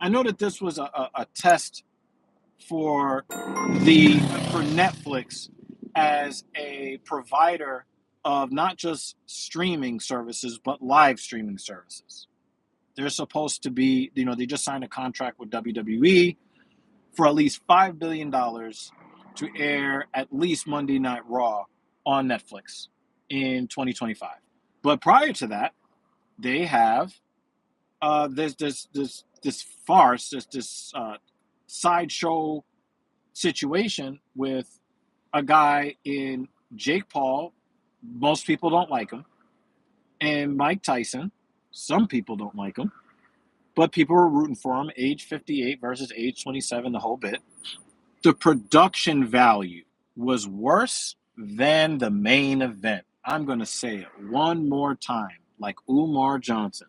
I know that this was a test for for Netflix as a provider of not just streaming services but live streaming services. They're supposed to be, they just signed a contract with WWE for at least $5 billion to air at least Monday Night Raw on Netflix in 2025. But prior to that, they have this farce, this sideshow situation with a guy in Jake Paul. Most people don't like him. And Mike Tyson. Some people don't like him. But people were rooting for him. Age 58 versus age 27, the whole bit. The production value was worse than the main event. I'm going to say it one more time, like Umar Johnson.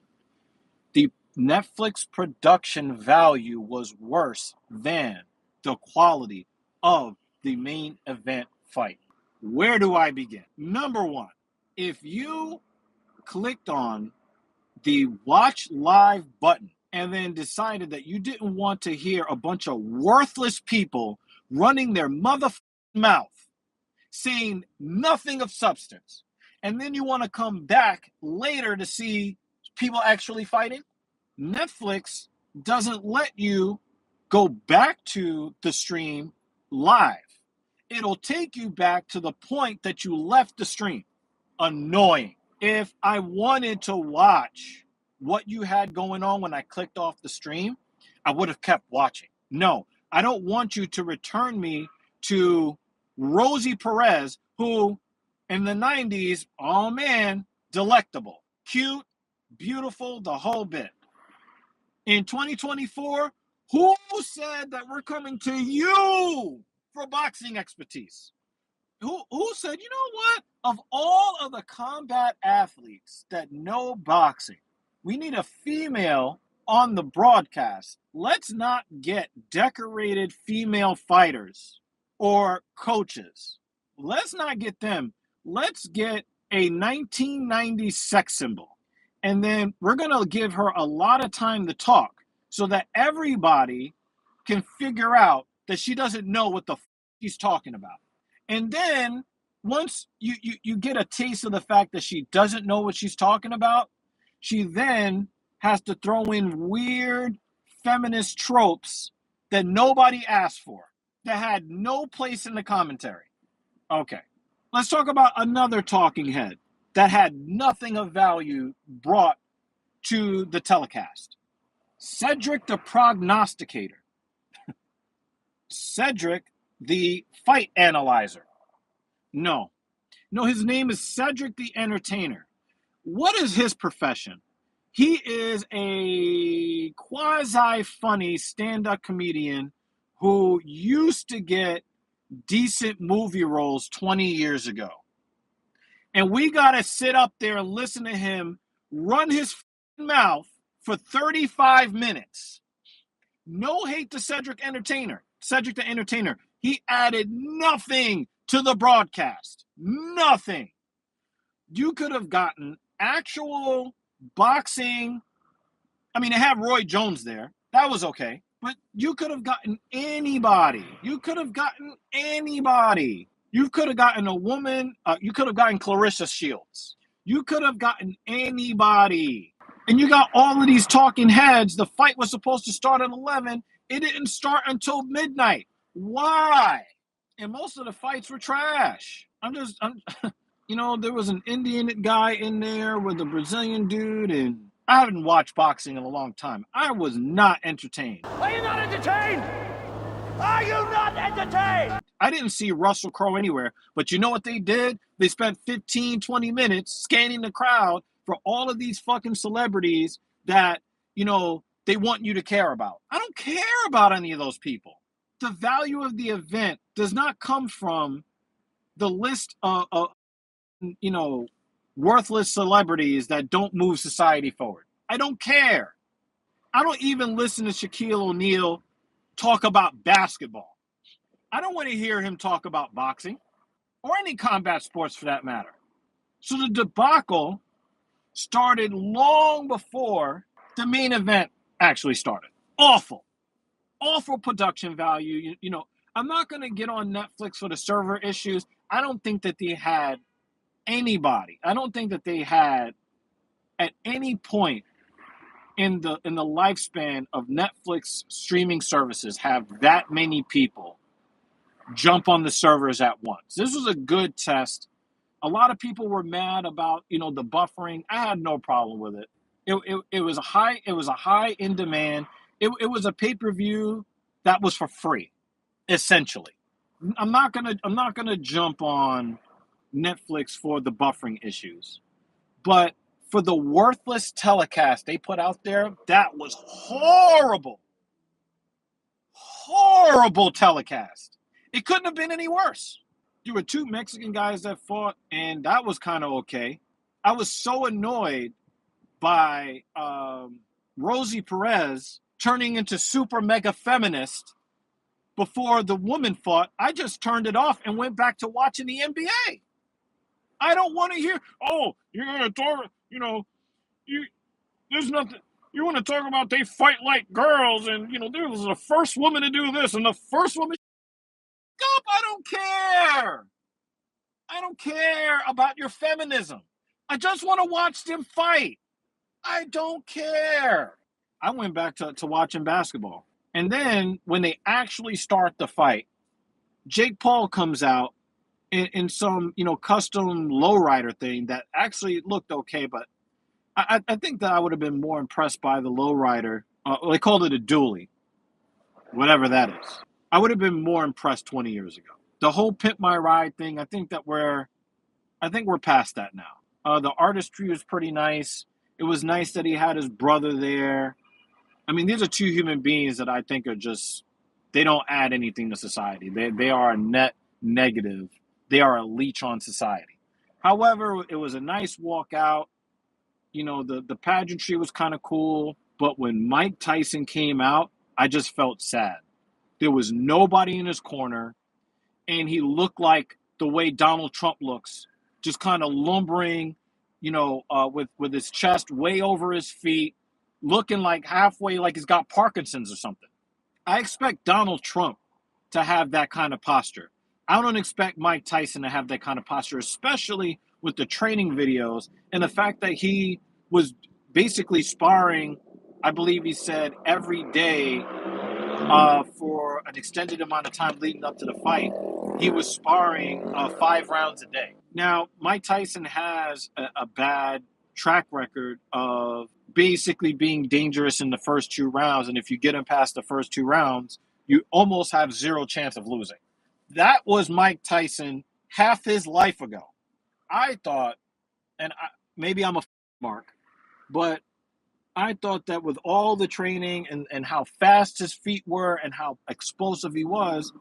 The Netflix production value was worse than the quality of the main event fight. Where do I begin? Number one, if you clicked on the watch live button and then decided that you didn't want to hear a bunch of worthless people running their motherfucking mouth, saying nothing of substance, and then you want to come back later to see people actually fighting, Netflix doesn't let you go back to the stream live. It'll take you back to the point that you left the stream. Annoying. If I wanted to watch what you had going on when I clicked off the stream, I would have kept watching. No, I don't want you to return me to Rosie Perez, who in the 90s, oh man, delectable, cute, beautiful, the whole bit. In 2024, who said that we're coming to you for boxing expertise? Who said, you know what? Of all of the combat athletes that know boxing, we need a female on the broadcast. Let's not get decorated female fighters or coaches. Let's not get them. Let's get a 1990s sex symbol. And then we're going to give her a lot of time to talk so that everybody can figure out that she doesn't know what the he's talking about. And then once you get a taste of the fact that she doesn't know what she's talking about, she then has to throw in weird feminist tropes that nobody asked for, that had no place in the commentary. Okay, let's talk about another talking head that had nothing of value brought to the telecast. Cedric the Prognosticator. Cedric the Fight Analyzer. No, his name is Cedric the Entertainer. What is his profession? He is a quasi-funny stand-up comedian who used to get decent movie roles 20 years ago. And we got to sit up there and listen to him run his mouth for 35 minutes. No hate to Cedric the Entertainer. He added nothing to the broadcast. Nothing. You could have gotten actual boxing. I mean, they have Roy Jones there. That was okay. But you could have gotten anybody. You could have gotten a woman. You could have gotten Clarissa Shields. You could have gotten anybody. And you got all of these talking heads. The fight was supposed to start at 11. It didn't start until midnight. Why? And most of the fights were trash. There was an Indian guy in there with a Brazilian dude, and I haven't watched boxing in a long time. I was not entertained. Are you not entertained? Are you not entertained? I didn't see Russell Crowe anywhere, but you know what they did? They spent 15, 20 minutes scanning the crowd for all of these fucking celebrities that, they want you to care about. I don't care about any of those people. The value of the event does not come from the list of worthless celebrities that don't move society forward. I don't care. I don't even listen to Shaquille O'Neal talk about basketball. I don't want to hear him talk about boxing or any combat sports for that matter. So the debacle started long before the main event actually started. Awful. Awful production value. I'm not going to get on Netflix for the server issues. I don't think that they had anybody. I don't think that they had at any point in the lifespan of Netflix streaming services have that many people jump on the servers at once. This was a good test. A lot of people were mad about the buffering. I had no problem with it. It was a high. It was a high in demand. It was a pay-per-view that was for free, essentially. I'm not gonna jump on Netflix for the buffering issues, but for the worthless telecast they put out there, that was horrible. Horrible telecast. It couldn't have been any worse. There were two Mexican guys that fought, and that was kind of okay. I was so annoyed by Rosie Perez turning into super mega feminist before the woman fought. I just turned it off and went back to watching the NBA. I don't want to hear, oh, you're going to talk, there's nothing. You want to talk about they fight like girls, and there was the first woman to do this, and the first woman. Up! I don't care. I don't care about your feminism. I just want to watch them fight. I don't care. I went back to watching basketball, and then when they actually start the fight, Jake Paul comes out in some custom lowrider thing that actually looked okay, but I think that I would have been more impressed by the lowrider. They called it a dually, whatever that is. I would have been more impressed 20 years ago. The whole pimp my ride thing, I think we're past that now. The artistry was pretty nice. It was nice that he had his brother there. I mean, these are two human beings that I think are just, they don't add anything to society. They are a net negative. They are a leech on society. However, it was a nice walk out. The pageantry was kind of cool. But when Mike Tyson came out, I just felt sad. There was nobody in his corner, and he looked like the way Donald Trump looks, just kind of lumbering, with his chest way over his feet, looking like halfway like he's got Parkinson's or something. I expect Donald Trump to have that kind of posture. I don't expect Mike Tyson to have that kind of posture, especially with the training videos and the fact that he was basically sparring, I believe he said, every day for an extended amount of time leading up to the fight. He was sparring 5 rounds a day. Now, Mike Tyson has a bad track record of basically being dangerous in the first 2 rounds, and if you get him past the first 2 rounds, you almost have zero chance of losing. That was Mike Tyson half his life ago. I thought, and maybe I'm a mark, but I thought that with all the training and how fast his feet were and how explosive he was,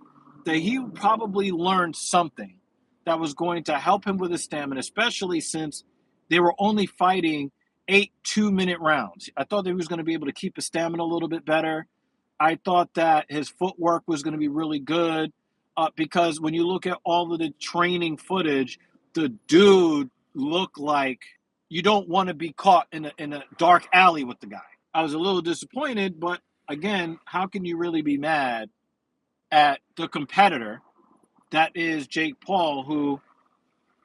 that he probably learned something that was going to help him with his stamina, especially since they were only fighting 8 2-minute rounds. I thought that he was going to be able to keep his stamina a little bit better. I thought that his footwork was going to be really good because when you look at all of the training footage, the dude looked like you don't want to be caught in a dark alley with the guy. I was a little disappointed, but again, how can you really be mad at the competitor that is Jake Paul, who,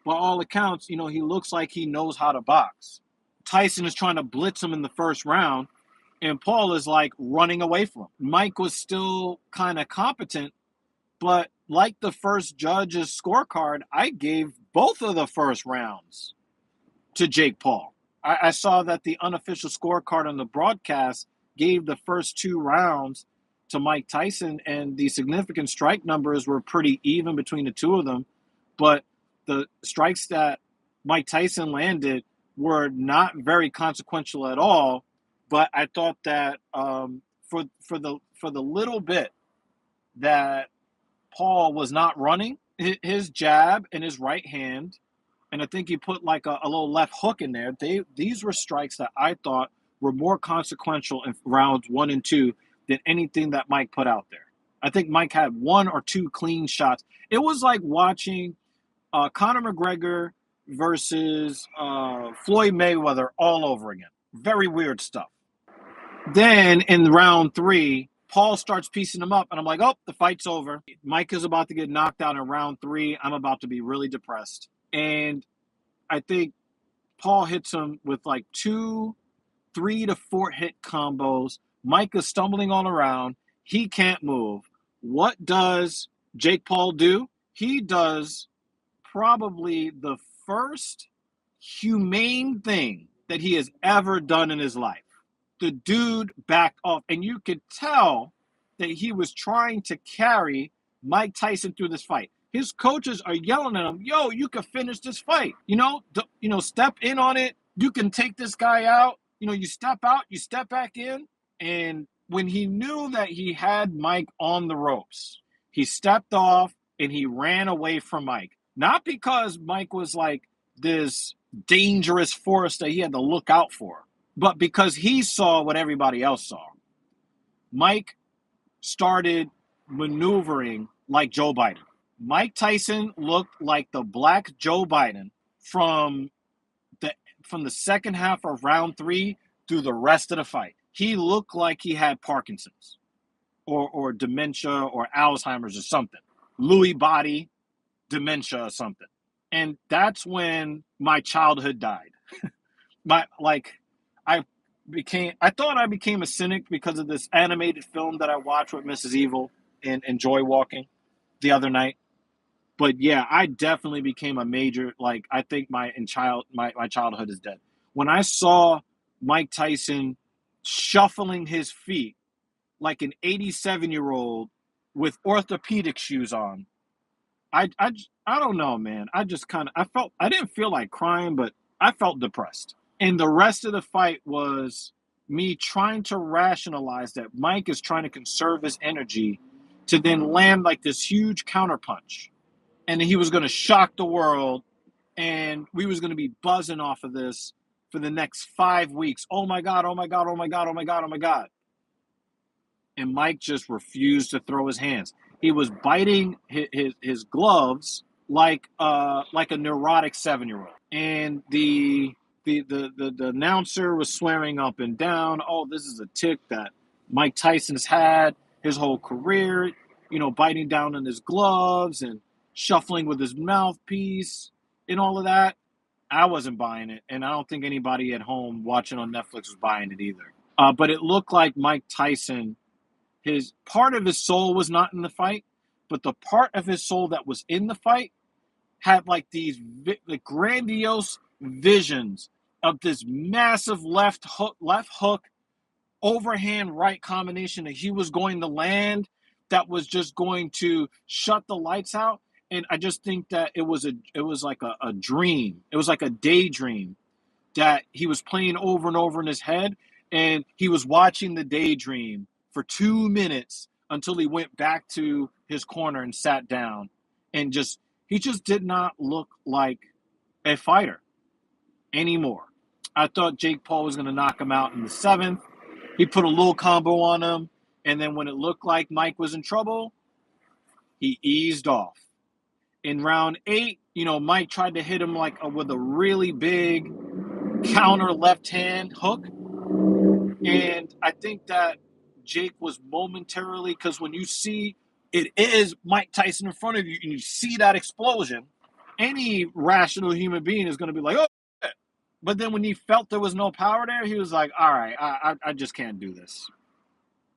by all accounts, he looks like he knows how to box. Tyson is trying to blitz him in the first round, and Paul is like running away from him. Mike was still kind of competent, but like the first judge's scorecard, I gave both of the first rounds to Jake Paul. I saw that the unofficial scorecard on the broadcast gave the first 2 rounds to Mike Tyson, and the significant strike numbers were pretty even between the two of them. But the strikes that Mike Tyson landed were not very consequential at all. But I thought that for the little bit that Paul was not running, his jab and his right hand, and I think he put like a little left hook in there. These were strikes that I thought were more consequential in rounds 1 and 2 than anything that Mike put out there. I think Mike had 1 or 2 clean shots. It was like watching Conor McGregor versus Floyd Mayweather all over again. Very weird stuff. Then in round 3, Paul starts piecing him up, and I'm like, oh, the fight's over. Mike is about to get knocked out in round 3. I'm about to be really depressed. And I think Paul hits him with like 3 to 4 hit combos. Mike is stumbling all around. He can't move. What does Jake Paul do? He does probably the first humane thing that he has ever done in his life. The dude backed off, and you could tell that he was trying to carry Mike Tyson through this fight. His coaches are yelling at him, "Yo, you can finish this fight. Step in on it. You can take this guy out. You step out, you step back in." And when he knew that he had Mike on the ropes, he stepped off and he ran away from Mike. Not because Mike was like this dangerous force that he had to look out for, but because he saw what everybody else saw. Mike started maneuvering like Joe Biden. Mike Tyson looked like the black Joe Biden from the second half of round 3 through the rest of the fight. He looked like he had Parkinson's or dementia or Alzheimer's or something. Lewy body, dementia or something. And that's when my childhood died. I thought I became a cynic because of this animated film that I watched with Mrs. Evil and Joy Walking the other night. But yeah, I definitely became a major, I think my childhood is dead. When I saw Mike Tyson shuffling his feet like an 87-year-old with orthopedic shoes on, I don't know, man. I didn't feel like crying, but I felt depressed. And the rest of the fight was me trying to rationalize that Mike is trying to conserve his energy to then land like this huge counterpunch. And he was going to shock the world, and we was going to be buzzing off of this for the next 5 weeks. Oh my God, oh my God, oh my God, oh my God, oh my God. And Mike just refused to throw his hands. He was biting his gloves like a neurotic 7-year-old. And the announcer was swearing up and down, oh, this is a tick that Mike Tyson's had his whole career, biting down on his gloves and shuffling with his mouthpiece and all of that. I wasn't buying it, and I don't think anybody at home watching on Netflix was buying it either. But it looked like Mike Tyson, his part of his soul was not in the fight, but the part of his soul that was in the fight had like these grandiose visions of this massive left hook, overhand right combination that he was going to land that was just going to shut the lights out. And I just think that it was like a dream. It was like a daydream that he was playing over and over in his head, and he was watching the daydream for 2 minutes until he went back to his corner and sat down, and he just did not look like a fighter anymore. I thought Jake Paul was going to knock him out in the 7th. He put a little combo on him, and then when it looked like Mike was in trouble, he eased off. In round 8, Mike tried to hit him with a really big counter left hand hook, and I think that Jake was momentarily, because when you see it is Mike Tyson in front of you and you see that explosion, any rational human being is going to be like, oh. But then when he felt there was no power there, he was like, all right, I just can't do this.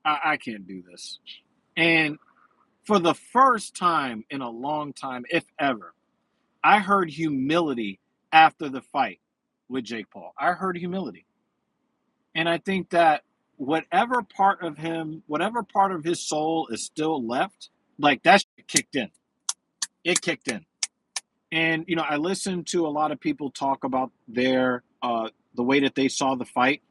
I can't do this. And for the first time in a long time, if ever, I heard humility after the fight with Jake Paul. I heard humility. And I think that whatever part of his soul is still left, like that shit kicked in. It kicked in. And, I listened to a lot of people talk about the way that they saw the fight.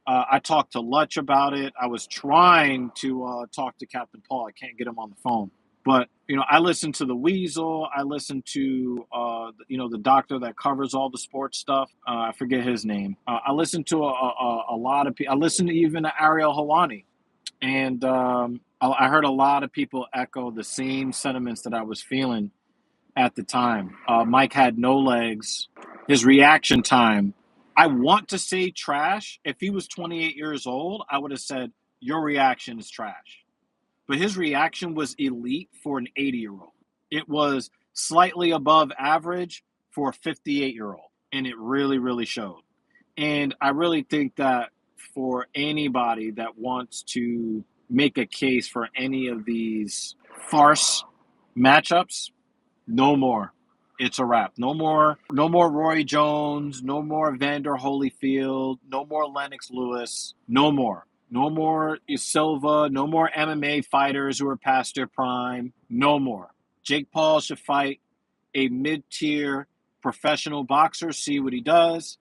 I talked to Lutch about it. I was trying to talk to Captain Paul. I can't get him on the phone. But, I listened to the Weasel. I listened to, the doctor that covers all the sports stuff. I forget his name. I listened to a lot of people. I listened to even to Ariel Helwani. And I heard a lot of people echo the same sentiments that I was feeling at the time. Mike had no legs. His reaction time I want to say trash. If he was 28 years old, I would have said your reaction is trash. But his reaction was elite for an 80-year-old. It was slightly above average for a 58-year-old, and it really, really showed. And I really think that for anybody that wants to make a case for any of these farce matchups, no more. It's a wrap. No more Roy Jones, no more Vander Holyfield, no more Lennox Lewis, no more. No more Silva, no more MMA fighters who are past their prime, no more. Jake Paul should fight a mid-tier professional boxer, see what he does.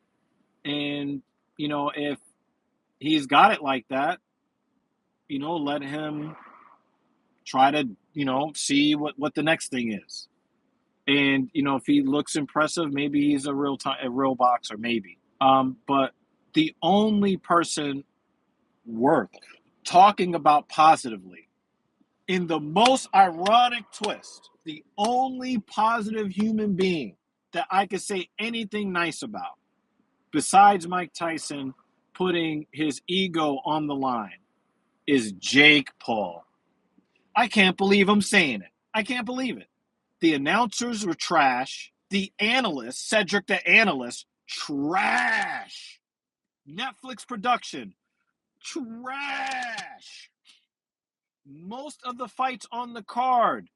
And, if he's got it like that, let him try to, see what the next thing is. And if he looks impressive, maybe he's a real boxer, maybe. But the only person worth talking about positively, in the most ironic twist, the only positive human being that I could say anything nice about, besides Mike Tyson putting his ego on the line, is Jake Paul. I can't believe I'm saying it. I can't believe it. The announcers were trash. The analyst, Cedric the analyst, trash. Netflix production, trash. Most of the fights on the card,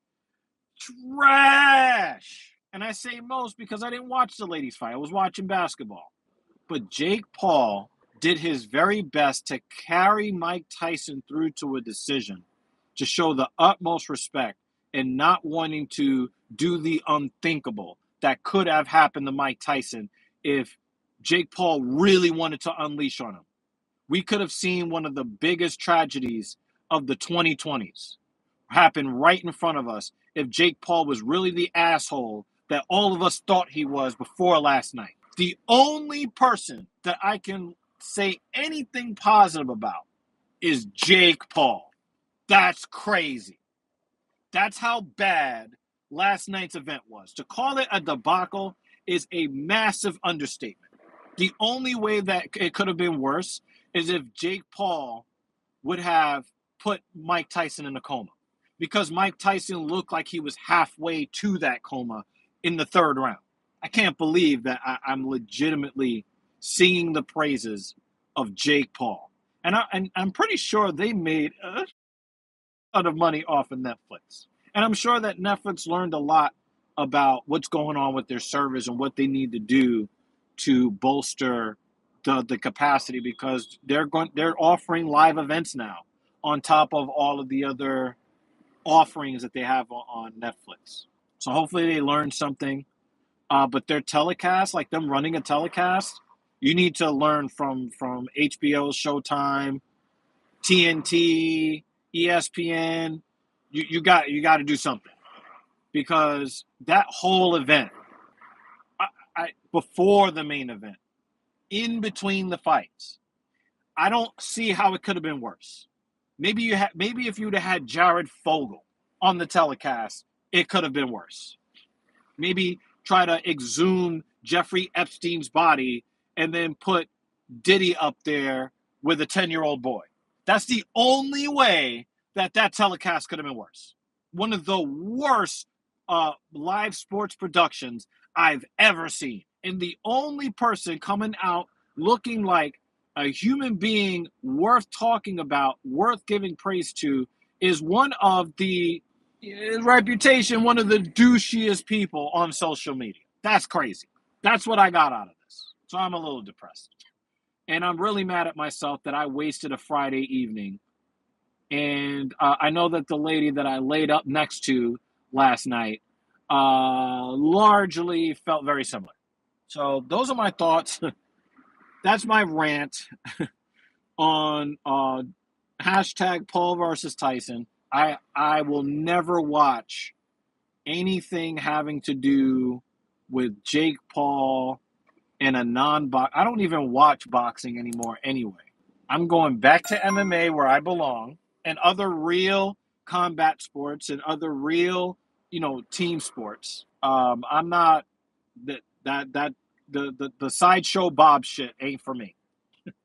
trash. And I say most because I didn't watch the ladies' fight. I was watching basketball. But Jake Paul did his very best to carry Mike Tyson through to a decision, to show the utmost respect and not wanting to do the unthinkable that could have happened to Mike Tyson if Jake Paul really wanted to unleash on him. We could have seen one of the biggest tragedies of the 2020s happen right in front of us if Jake Paul was really the asshole that all of us thought he was before last night. The only person that I can say anything positive about is Jake Paul. That's crazy. That's how bad last night's event was. To call it a debacle is a massive understatement. The only way that it could have been worse is if Jake Paul would have put Mike Tyson in a coma, because Mike Tyson looked like he was halfway to that coma in the third round. I can't believe that I'm legitimately singing the praises of Jake Paul. And I'm pretty sure they made a lot of money off of Netflix. And I'm sure that Netflix learned a lot about what's going on with their servers and what they need to do to bolster the capacity, because they're offering live events now on top of all of the other offerings that they have on Netflix. So hopefully they learned something. But their telecast, like them running a telecast, you need to learn from HBO, Showtime, TNT, ESPN. You got to do something, because that whole event, before the main event, in between the fights, I don't see how it could have been worse. Maybe if you'd have had Jared Fogle on the telecast, it could have been worse. Maybe try to exhume Jeffrey Epstein's body and then put Diddy up there with a 10-year-old boy. That's the only way that telecast could have been worse. One of the worst live sports productions I've ever seen. And the only person coming out looking like a human being worth talking about, worth giving praise to, is one of the reputation, one of the douchiest people on social media. That's crazy. That's what I got out of this. So I'm a little depressed. And I'm really mad at myself that I wasted a Friday evening. And I know that the lady that I laid up next to last night largely felt very similar. So those are my thoughts. That's my rant on hashtag Paul versus Tyson. I will never watch anything having to do with Jake Paul and a non-box. I don't even watch boxing anymore anyway. I'm going back to MMA where I belong, and other real combat sports and other real, team sports. I'm not that the sideshow Bob shit ain't for me.